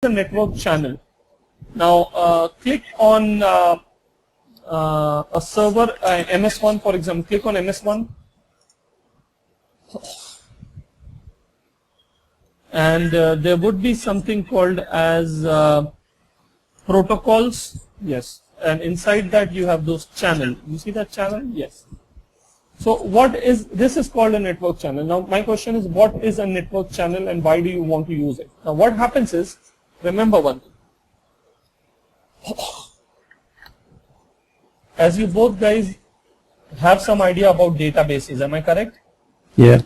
a network channel. Now click on a server, MS1 for example. Click on MS1, and there would be something called as protocols. Yes, and inside that you have those channel. You see that channel? Yes. So what is this? Is called a network channel. Now my question is, what is a network channel and why do you want to use it? Now what happens is, remember one thing. As you both guys have some idea about databases, am I correct? Yeah.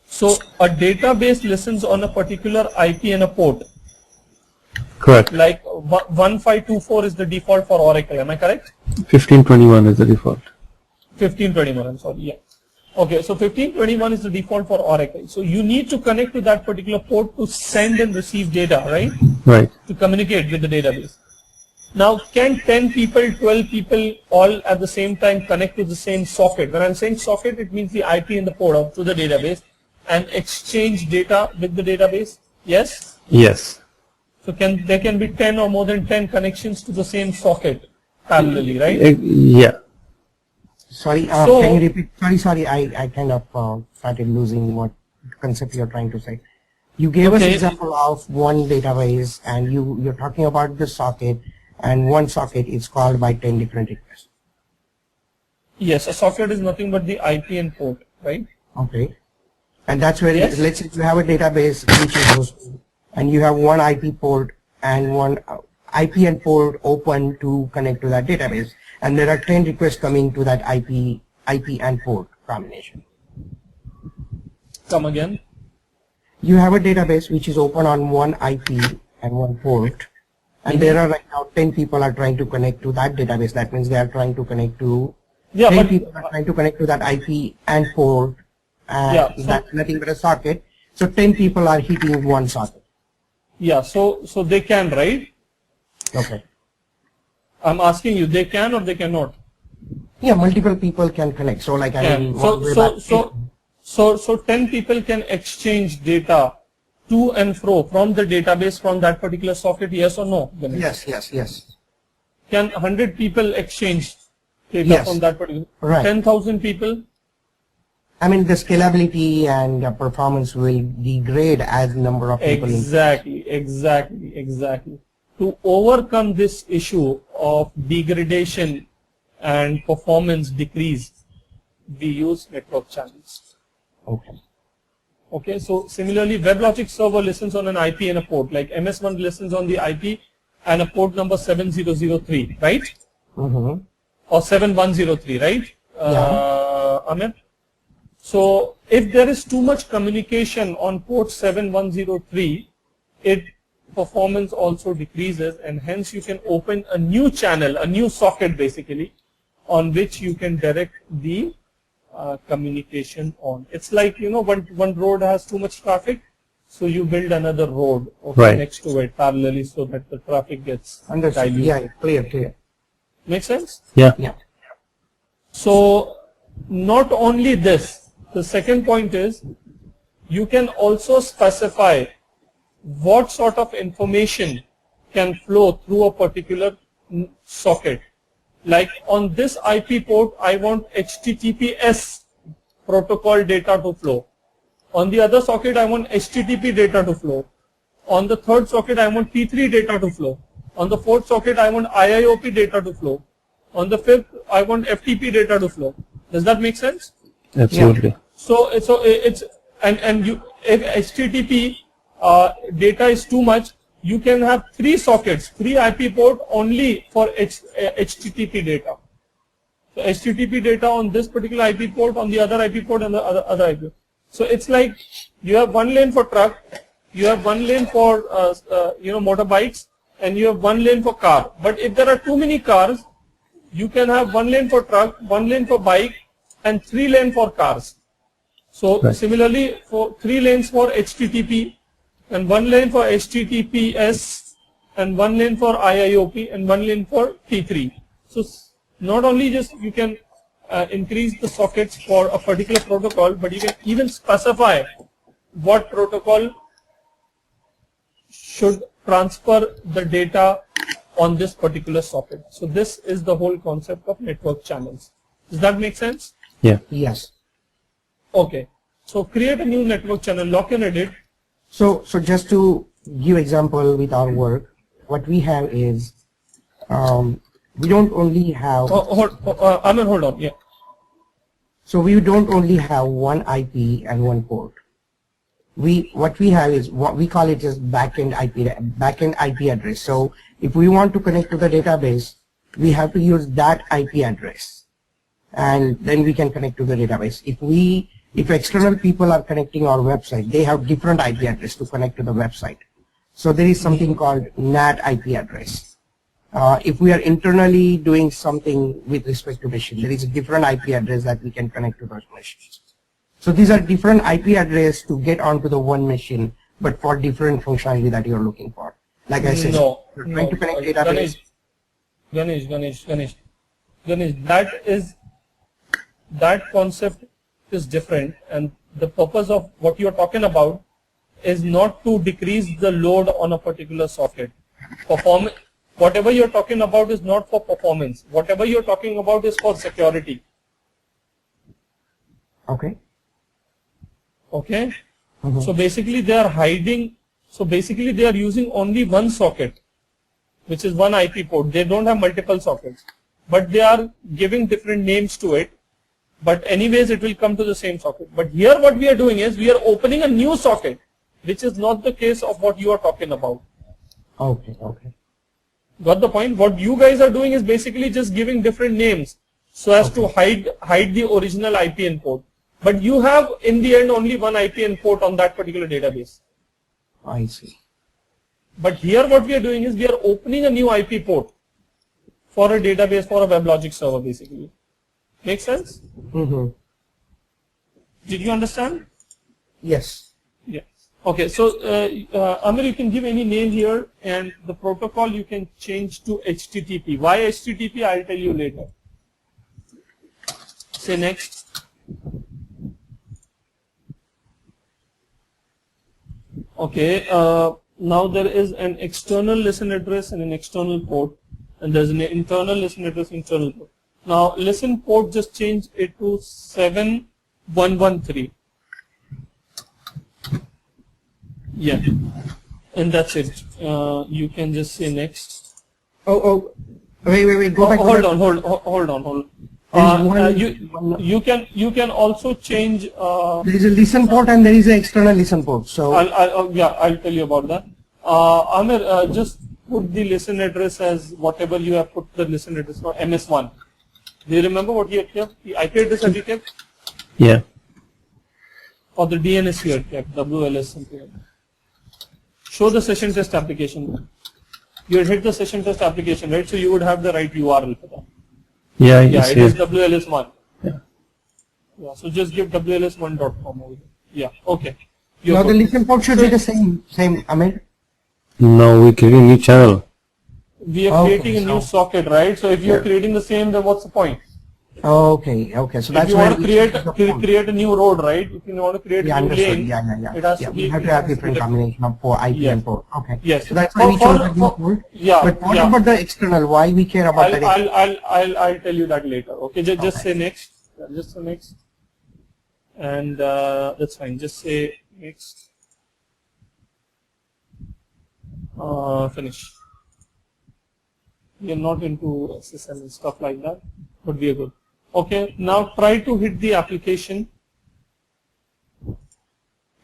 So a database listens on a particular IP and a port. Correct. Like 1524 is the default for Oracle, am I correct? 1521 is the default. 1521, I'm sorry, yeah. Okay, so 1521 is the default for Oracle. So you need to connect to that particular port to send and receive data, right? Right. To communicate with the database. Now, can 10 people, 12 people all at the same time connect to the same socket? When I'm saying socket, it means the IP and the port out to the database and exchange data with the database? Yes? Yes. So there can be 10 or more than 10 connections to the same socket parallelly, right? Yeah. Sorry, can you repeat? Sorry, I kind of started losing what concept you're trying to say. You gave us example of one database and you're talking about the socket, and one socket is called by 10 different requests. Yes, a socket is nothing but the IP and port, right? Okay. And that's where, yes. Let's say you have a database which is hosted, and you have one IP port and one IP and port open to connect to that database. And there are 10 requests coming to that IP and port combination. Come again. You have a database which is open on one IP and one port, and there are right now 10 people are trying to connect to that database. That means they are trying to connect to 10 people are trying to connect to that IP and port, and that's nothing but a socket. So 10 people are hitting one socket. Yeah, so they can, right? Okay. I'm asking you, they can or they cannot? Yeah, multiple people can connect. So like I mean, so 10 people can exchange data to and fro from the database from that particular socket, yes or no? Yes, yes, yes. Can 100 people exchange data from that particular? Right. 10,000 people? I mean, the scalability and the performance will degrade as the number of people. Exactly. To overcome this issue of degradation and performance decrease, we use network channels. Okay, so similarly, WebLogic server listens on an IP and a port, like MS1 listens on the IP and a port number 7003, right? Mm-hmm. Or 7103, right? Amit? So if there is too much communication on port 7103, performance also decreases, and hence you can open a new channel, a new socket basically, on which you can direct the communication on. It's like, you know, one road has too much traffic, so you build another road next to it parallelly so that the traffic gets diluted. Yeah, clear. Make sense? Yeah. So not only this, the second point is you can also specify what sort of information can flow through a particular socket. Like on this IP port, I want HTTPS protocol data to flow. On the other socket, I want HTTP data to flow. On the third socket, I want P3 data to flow. On the fourth socket, I want IIOP data to flow. On the fifth, I want FTP data to flow. Does that make sense? Absolutely. Yeah. So if HTTP data is too much, you can have 3 sockets, 3 IP port only for HTTP data. So HTTP data on this particular IP port, on the other IP port, and the other IP. So it's like you have 1 lane for truck, you have 1 lane for motorbikes, and you have 1 lane for car. But if there are too many cars, you can have 1 lane for truck, 1 lane for bike, and 3 lane for cars. So similarly, for 3 lanes for HTTP, and 1 lane for HTTPS, and 1 lane for IIOP, and 1 lane for P3. So not only just you can increase the sockets for a particular protocol, but you can even specify what protocol should transfer the data on this particular socket. So this is the whole concept of network channels. Does that make sense? Yeah. Yes. Okay. So create a new network channel, lock and edit. So just to give example with our work, what we have is, we don't only have. Amir, hold on. Yeah. So we don't only have one IP and one port. What we have is what we call it just backend IP address. So if we want to connect to the database, we have to use that IP address, and then we can connect to the database. If external people are connecting our website, they have different IP address to connect to the website. So there is something called NAT IP address. If we are internally doing something with respect to machine, there is a different IP address that we can connect to those machines. So these are different IP address to get onto the one machine, but for different functionality that you're looking for. Like I said, you're trying to connect database. Ganesh, that concept is different, and the purpose of what you're talking about is not to decrease the load on a particular socket. Whatever you're talking about is not for performance. Whatever you're talking about is for security. Okay. Okay. So basically they are hiding. So basically they are using only one socket, which is one IP port. They don't have multiple sockets, but they are giving different names to it. But anyways, it will come to the same socket. But here what we are doing is we are opening a new socket, which is not the case of what you are talking about. Okay. Okay. Got the point? What you guys are doing is basically just giving different names so as to hide the original IP and port. But you have in the end only one IP and port on that particular database. I see. But here what we are doing is we are opening a new IP port for a database, for a WebLogic server basically. Make sense? Did you understand? Yes. Yeah. Okay. So Amir, you can give any name here, and the protocol you can change to HTTP. Why HTTP? I'll tell you later. Say next. Okay. Now there is an external listen address and an external port, and there's an internal listen address, internal port. Now listen port, just change it to 7113. Yeah, and that's it. You can just say next. Wait. Go back. Hold on. You can also change. There is a listen port and there is an external listen port. So I'll tell you about that. Amir, just put the listen address as whatever you have put the listen address for MS1. Do you remember what you had kept? The IP address have you kept? Yeah. Or the DNS you had kept, WLS something like that. Show the session test application. You had hit the session test application, right? So you would have the right URL for that. Yeah, it is WLS1. Yeah. So just give WLS1.com over here. Yeah, okay. Now the listen port should be the same, Amir? No, we're creating a new channel. We are creating a new socket, right? So if you are creating the same, then what's the point? Okay. So that's if you want to create a new road, right? If you want to create a new lane, it has to be. We have to have different combination of IP and port. Okay. Yes. So that's why we chose the new port. Yeah. But what about the external? Why we care about that? I'll tell you that later. Okay. Just say next. Just say next. And that's fine. Just say next. Finish. We are not into SSL and stuff like that, but we are good. Okay, now try to hit the application.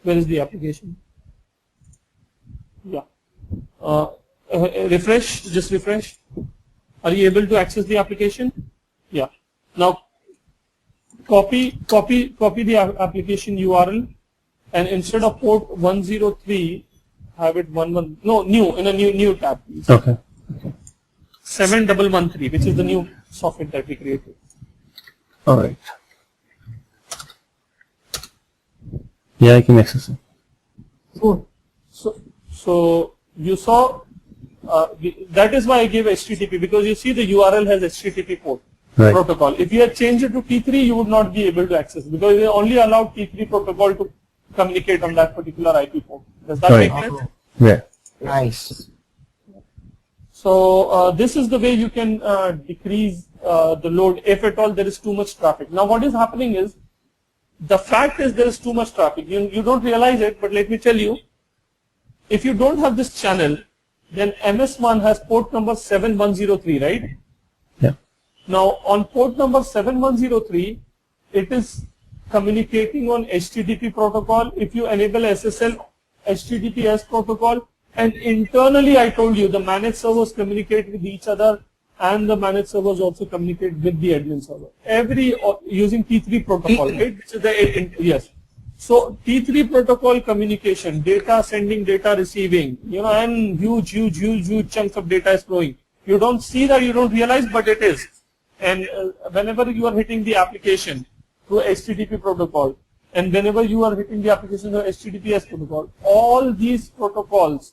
Where is the application? Yeah. Refresh, just refresh. Are you able to access the application? Yeah. Now copy the application URL, and instead of port 103, have it in a new tab, please. Okay. 7113, which is the new socket that we created. All right. Yeah, I can access it. Cool. So you saw that is why I gave HTTP, because you see the URL has HTTP port protocol. If you had changed it to T3, you would not be able to access, because they only allowed T3 protocol to communicate on that particular IP port. Does that make sense? Yeah. Nice. So this is the way you can decrease the load if at all there is too much traffic. Now what is happening is, the fact is there is too much traffic. You don't realize it, but let me tell you, if you don't have this channel, then MS1 has port number 7103, right? Yeah. Now on port number 7103, it is communicating on HTTP protocol. If you enable SSL, HTTPS protocol, and internally I told you the managed servers communicate with each other, and the managed servers also communicate with the admin server. Using T3 protocol, right? Which is the yes. So T3 protocol communication, data sending, data receiving, and huge chunks of data is flowing. You don't see that, you don't realize, but it is. And whenever you are hitting the application through HTTP protocol, and whenever you are hitting the application through HTTPS protocol, all these protocols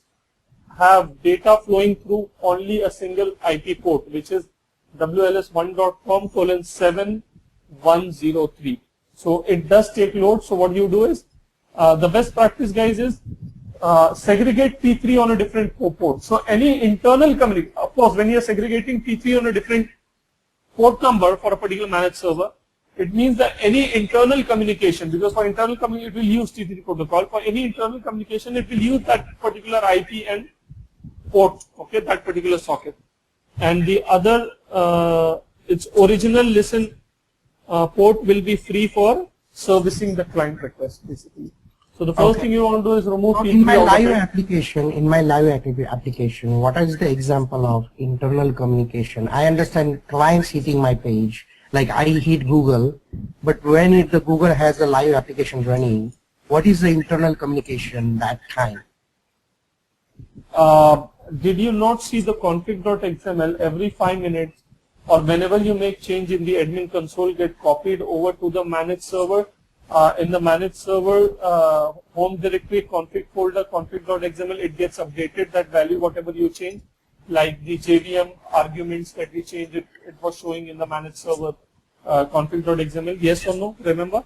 have data flowing through only a single IP port, which is WLS1.com:7103. So it does take load. So what you do is, the best practice, guys, is segregate T3 on a different port. So any internal communication, of course, when you are segregating T3 on a different port number for a particular managed server, it means that any internal communication, because for internal communication it will use T3 protocol, for any internal communication it will use that particular IP and port, okay, that particular socket. And the other, its original listen port will be free for servicing the client request, basically. So the first thing you want to do is remove T3 in my out live of it. application, application, what is the example of internal communication? I understand clients hitting my page, like I hit Google, but when the Google has a live application running, what is the internal communication that time? Did you not see the config.xml every 5 minutes, or whenever you make change in the admin console, get copied over to the managed server? In the managed server home directory config folder, config.xml, it gets updated, that value whatever you change, like the JVM arguments that we changed, it was showing in the managed server config.xml. Yes or no? Remember?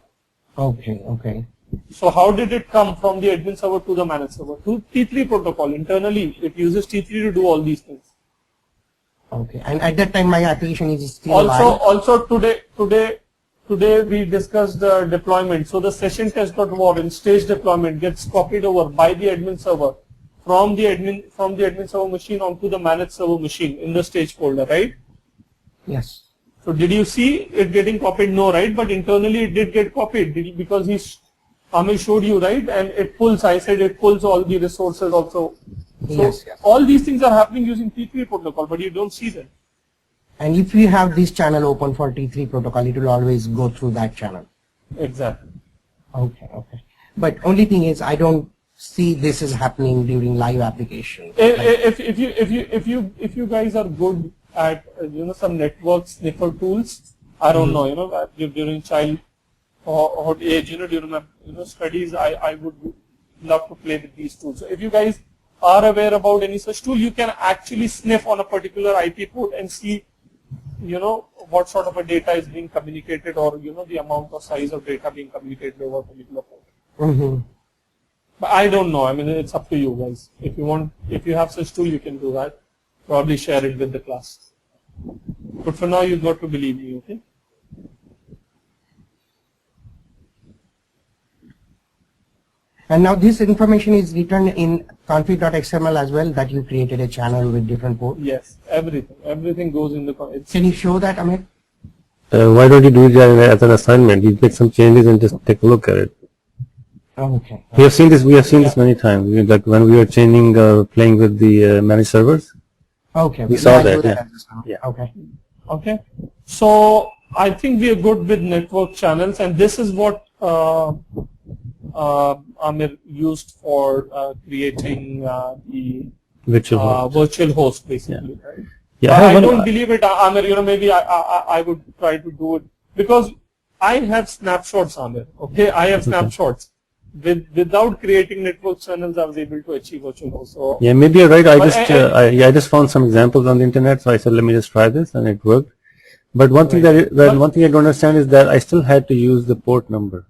Okay, okay. So how did it come from the admin server to the managed server? To T3 protocol. Internally, it uses T3 to do all these things. Okay, and at that time my application is still Also today we discussed deployment. So the session test.war in stage deployment gets copied over by the admin server from the admin server machine onto the managed server machine in the stage folder, right? Yes. So did you see it getting copied? No, right? But internally it did get copied because Amir showed you, right? And it pulls, I said it pulls all the resources also. So yes. all these things are happening using T3 protocol, but you don't see them. And if you have this channel open for T3 protocol, it will always go through that channel. Exactly. Okay, okay. But only thing is, I don't see this is happening during live application. If you guys are good at some network sniffer tools, I don't know, during child or age, during my studies, I would love to play with these tools. So if you guys are aware about any such tool, you can actually sniff on a particular IP port and see what sort of a data is being communicated, or the amount or size of data being communicated over a particular port. But I don't know. I mean, it's up to you guys. If you have such tool, you can do that. Probably share it with the class. But for now, you've got to believe me, okay? And now this information is written in config.xml as well, that you created a channel with different ports? Yes, everything goes in the. Can you show that, Amit? Why don't you do it as an assignment? You make some changes and just take a look at it. Okay. We have seen this. We have seen this many times. Like when we were changing, playing with the managed servers. Okay. We saw that. Yeah. Okay. Okay. So I think we are good with network channels, and this is what Amir used for creating the virtual host, basically. Yeah. Right? Yeah, I don't believe it, Amir. Maybe I would try to do it because I have snapshots, Amir. Okay, I have snapshots. Without creating network channels, I was able to achieve virtual host. So yeah, maybe you're right. I just found some examples on the internet, so I said let me just try this, and it worked. But one thing one thing I don't understand is that I still had to use the port number.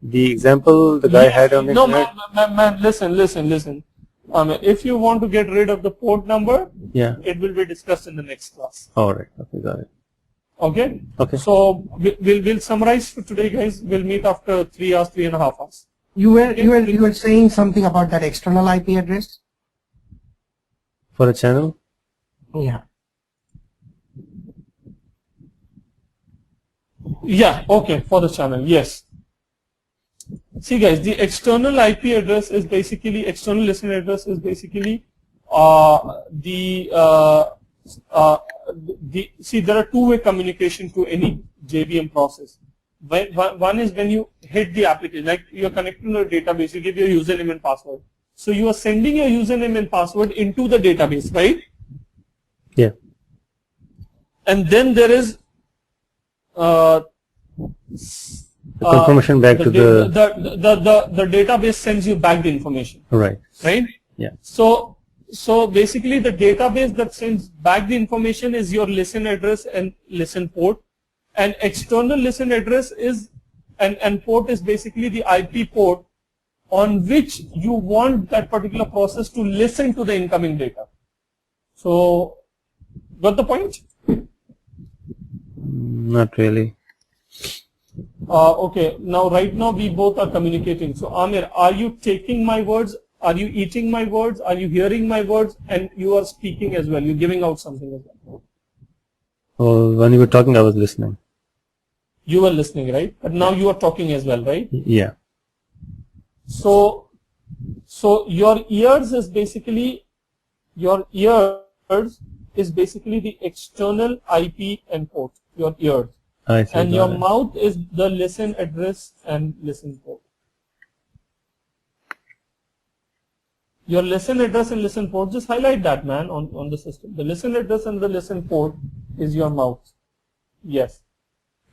The example the guy had on the internet. No, man, listen. If you want to get rid of the port number, Yeah. it will be discussed in the next class. All right. Okay, got it. Okay? Okay. So we'll summarize for today, guys. We'll meet after 3 hours, 3.5 hours. You were saying something about that external IP address? For a channel? Yeah. Yeah, okay, for the channel, yes. See guys, the external IP address is basically, external listener address is basically see, there are two-way communication to any JVM process. One is when you hit the application, like you're connecting to a database, you give your username and password. So you are sending your username and password into the database, right? Yeah. And then there is confirmation back to the database sends you back the information. Right. Right? Yeah. So basically the database that sends back the information is your listen address and listen port. And external listen address is and port is basically the IP port on which you want that particular process to listen to the incoming data. So, got the point? Not really. Okay, now right now we both are communicating. So Amir, are you taking my words? Are you eating my words? Are you hearing my words? And you are speaking as well. You're giving out something as well. Oh, when you were talking, I was listening. You were listening, right? But now you are talking as well, right? Yeah. So your ears is basically the external IP and port. Your ears. I see. And your mouth is the listen address and listen port. Your listen address and listen port, just highlight that, man, on the system. The listen address and the listen port is your mouth. Yes.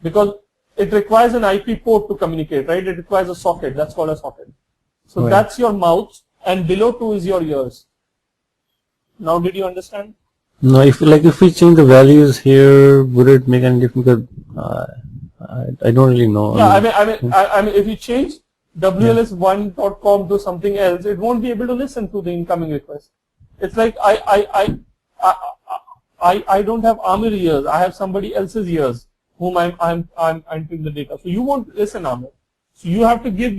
Because it requires an IP port to communicate, right? It requires a socket. That's called a socket. So right. That's your mouth, and below two is your ears. Now, did you understand? No, if we change the values here, would it make any difference? Because I don't really know. Yeah, I mean, if you change WLS1.com to something else, it won't be able to listen to the incoming request. It's like I don't have Amir ears. I have somebody else's ears whom I'm entering the data. So you won't listen, Amir. So you have to give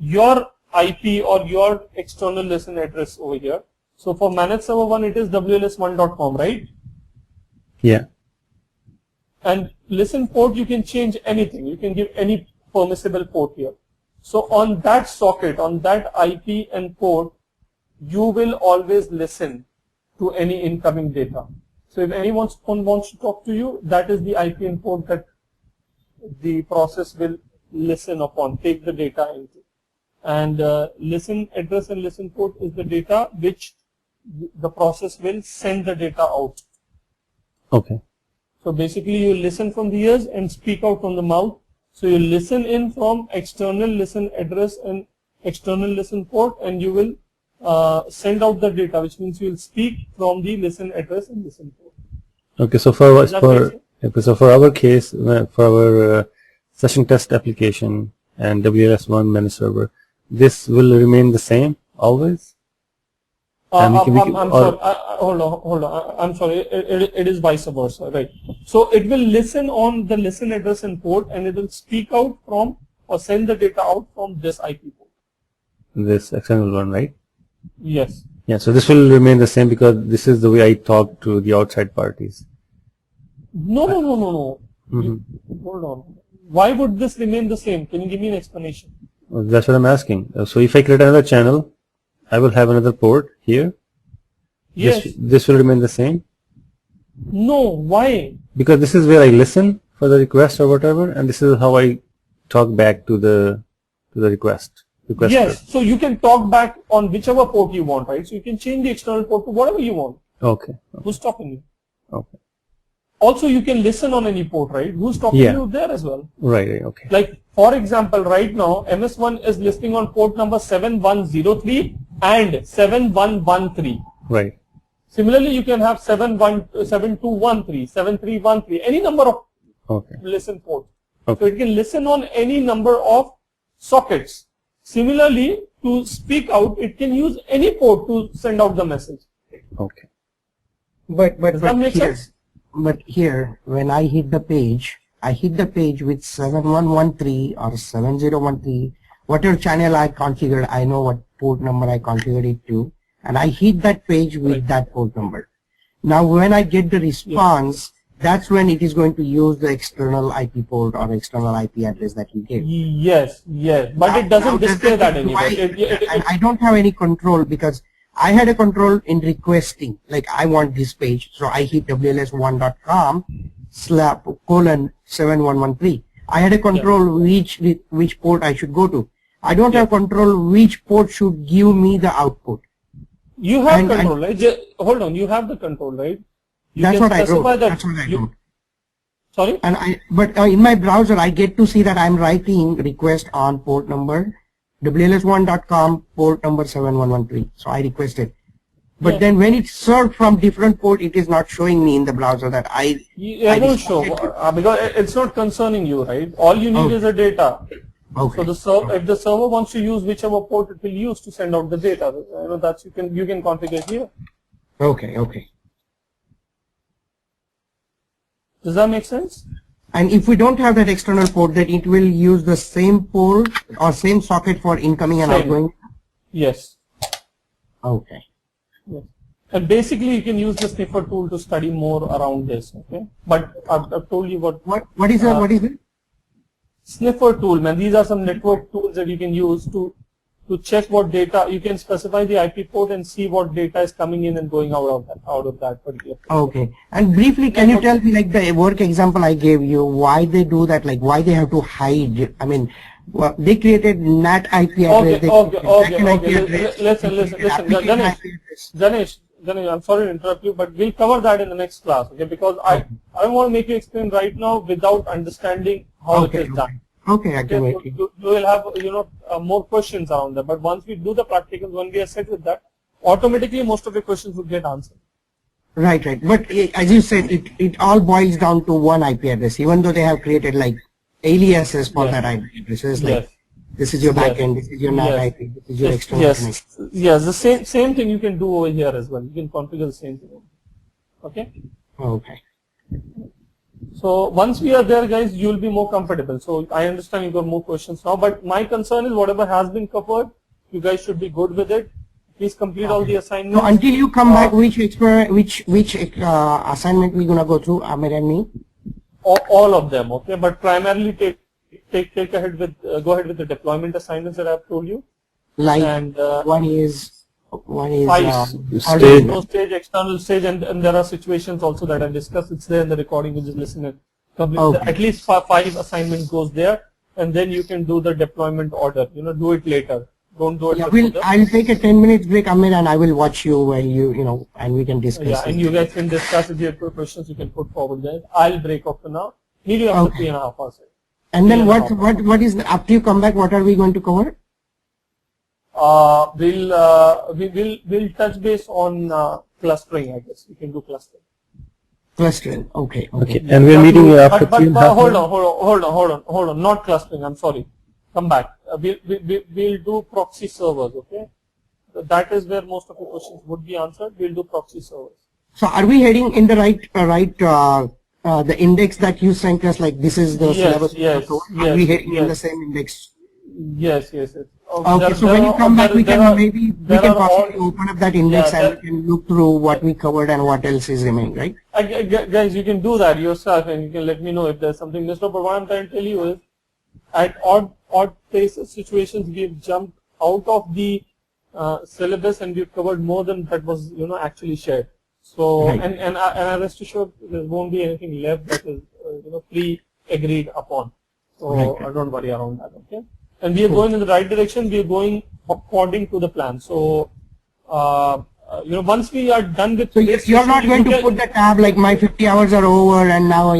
your IP or your external listen address over here. So for managed server 1, it is WLS1.com, right? Yeah. And listen port, you can change anything. You can give any permissible port here. So on that socket, on that IP and port, you will always listen to any incoming data. So if anyone wants to talk to you, that is the IP and port that the process will listen upon, take the data into. And listen address and listen port is the data which the process will send the data out. Okay. So basically you listen from the ears and speak out from the mouth. So you listen in from external listen address and external listen port, and you will send out the data, which means you will speak from the listen address and listen port. Okay, so for our case, for our session test application and WLS1 managed server, this will remain the same always? I'm sorry. Hold on. I'm sorry. It is vice versa, right? So it will listen on the listen address and port, and it will speak out from or send the data out from this IP port. This external one, right? Yes. Yeah. So this will remain the same because this is the way I talk to the outside parties. No. Mm-hmm. Hold on. Why would this remain the same? Can you give me an explanation? Well, that's what I'm asking. So if I create another channel, I will have another port here. Yes. This will remain the same? No. Why? Because this is where I listen for the request or whatever, and this is how I talk back to the request. Yes. So you can talk back on whichever port you want, right? So you can change the external port to whatever you want. Okay. Who's stopping you? Okay. Also, you can listen on any port, right? Who's stopping you there as well? Right. Okay. Like, for example, right now, MS1 is listening on port number 7103 and 7113. Right. Similarly, you can have 7213, 7313, any number of listen ports. Okay. So it can listen on any number of sockets. Similarly, to speak out, it can use any port to send out the message. Okay. Does that make sense? But here, when I hit the page, I hit the page with 7113 or 7013, whatever channel I configured, I know what port number I configured it to, and I hit that page with that port number. Now, when I get the response, that's when it is going to use the external IP port or external IP address that you gave. Yes, but now, it doesn't display that anywhere. And I don't have any control because I had a control in requesting, like I want this page, so I hit wls1.com/:7113. I had a control which port I should go to. I don't have control which port should give me the output. You have control, right? Hold on, you have the control, right? That's what I wrote. That's what I wrote. Sorry? But in my browser, I get to see that I'm writing request on port number wls1.com port number 7113. So I requested. But then when it's served from different port, it is not showing me in the browser that I won't show because it's not concerning you, right? All you need is the data. Okay. So if the server wants to use whichever port it will use to send out the data, that's you can configure here. Okay. Does that make sense? And if we don't have that external port, then it will use the same port or same socket for incoming and outgoing? Yes. Okay. Yes. And basically you can use the sniffer tool to study more around this, okay? But I've told you what is it? Sniffer tool, man. These are some network tools that you can use to check what data. You can specify the IP port and see what data is coming in and going out of that particular port. Okay. And briefly, can you tell me, like the work example I gave you, why they do that? Like why they have to hide? I mean, they created NAT IP address. Listen, Ganesh, I'm sorry to interrupt you, but we'll cover that in the next class, okay? Because I don't want to make you explain right now without understanding how it is done. Okay, I can wait. You will have, more questions around that. But once we do the practicals, when we are set with that, automatically most of your questions will get answered. Right. But as you said, it all boils down to one IP address, even though they have created like aliases for that IP addresses. Like this is your backend, this is your NAT IP, this is your external connection. Yes, the same thing you can do over here as well. You can configure the same thing. Okay. So once we are there, guys, you will be more comfortable. So I understand you got more questions now, but my concern is whatever has been covered, you guys should be good with it. Please complete all the assignments. So until you come back, which assignment we gonna go through, Amir and me? All of them, okay. But primarily go ahead with the deployment assignments that I've told you. Like one is stage, external stage, and there are situations also that I've discussed. It's there in the recording. You just listen and complete. At least 5 assignments goes there, and then you can do the deployment order. Do it later. Don't do it. I'll take a 10 minutes break, Amir, and I will watch you while and we can discuss. Yeah, and you guys can discuss. If you have questions, you can put forward, guys. I'll break off for now. Meet you after 3.5 hours. And then what is after you come back? What are we going to cover? We'll touch base on clustering. I guess we can do clustering. Clustering. Okay. And we're meeting after 3.5. Hold on. Not clustering. I'm sorry. Come back. We'll do proxy servers. Okay. That is where most of the questions would be answered. We'll do proxy servers. So are we heading in the the index that you sent us? Like this is the syllabus. Yes. Are we heading in the same index? Yes. Okay, so when you come back, we can possibly open up that index and we can look through what we covered and what else is remaining, right? Guys, you can do that yourself and you can let me know if there's something missed up. But what I'm trying to tell you is, at odd places, situations, we've jumped out of the syllabus and we've covered more than that was, actually shared. So, and I rest assured there won't be anything left that is, pre-agreed upon. So, don't worry around that, okay? And we are going in the right direction. We are going according to the plan. So, once we are done with. So you're not going to put the tab like my 50 hours are over and now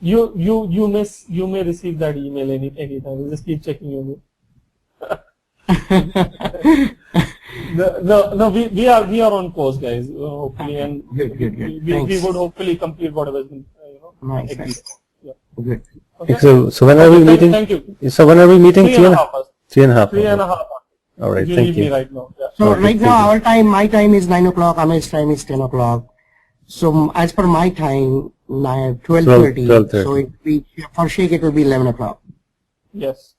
You may receive that email anytime. You just keep checking your mail. No. We are on course, guys. Hopefully, and good. We would hopefully complete whatever has been agreed. Good. Okay. So when are we meeting? Thank you. So when are we meeting? 3.5 hours. 3.5 3.5 hours. hours. All right, You thank leave you. me right now. Yeah. So Okay, right thank now you. my time is 9 o'clock, Amir's time is 10 o'clock. So as per my time, 12:30. 12:30. So it be, for Sheikh it will be 11 o'clock. Yes.